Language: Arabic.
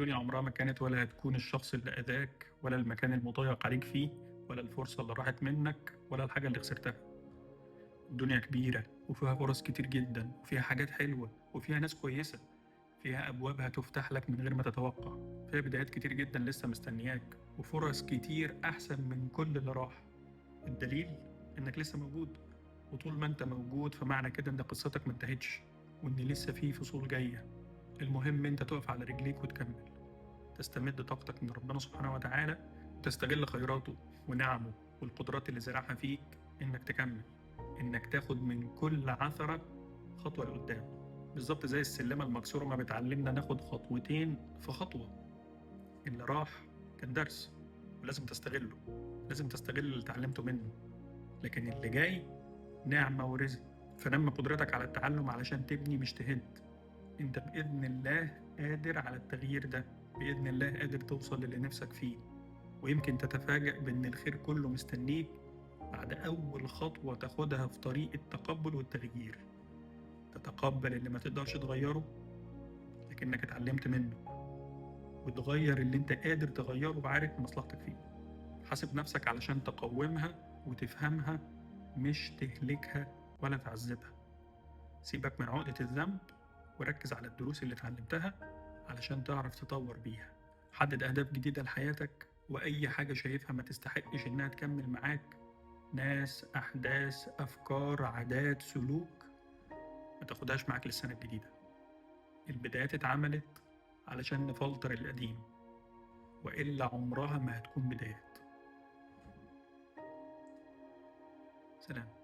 الدنيا عمرها ما كانت ولا هتكون الشخص اللي أذاك، ولا المكان المضيق عليك فيه، ولا الفرصة اللي راحت منك، ولا الحاجة اللي خسرتها. الدنيا كبيرة وفيها فرص كتير جدا، وفيها حاجات حلوة، وفيها ناس كويسة. فيها أبواب هتفتح لك من غير ما تتوقع. فيها بدايات كتير جدا لسه مستنياك، وفرص كتير أحسن من كل اللي راح. الدليل إنك لسه موجود. وطول ما أنت موجود فمعنى كده إن قصتك ما انتهتش، وإن لسه في فصول جاية. المهم أنت تقف على رجليك وتكمل، تستمد طاقتك من ربنا سبحانه وتعالى، وتستغل خيراته ونعمه والقدرات اللي زرعها فيك، إنك تكمل، إنك تاخد من كل عثرة خطوة لقدام. بالظبط زي السلمة المكسورة ما بتعلمنا ناخد خطوتين في خطوة. اللي راح كان درس، ولازم تستغله. لازم تستغل اللي اتعلمته منه. لكن اللي جاي نعمة ورزق. فنمي قدرتك على التعلم علشان تبني مش تهد. انت بإذن الله قادر على التغيير ده. بإذن الله قادر توصل للي نفسك فيه. ويمكن تتفاجأ بأن الخير كله مستنيك بعد أول خطوة تاخدها في طريق التقبل والتغيير. تتقبل اللي ما تقدرش تغيره، لكنك اتعلمت منه. وتغير اللي انت قادر تغيره وعارف مصلحتك فيه. حاسب نفسك علشان تقومها وتفهمها، مش تهلكها ولا تعذبها. سيبك من عقدة الذنب، وركز على الدروس اللي اتعلمتها علشان تعرف تطور بيها. حدد أهداف جديدة لحياتك، وأي حاجة شايفها ما تستحقش إنها تكمل معاك، ناس، أحداث، أفكار، عادات، سلوك، ما تاخدهاش معاك للسنة الجديدة. البدايات اتعملت علشان نفلتر القديم، وإلا عمرها ما هتكون بدايات. سلام.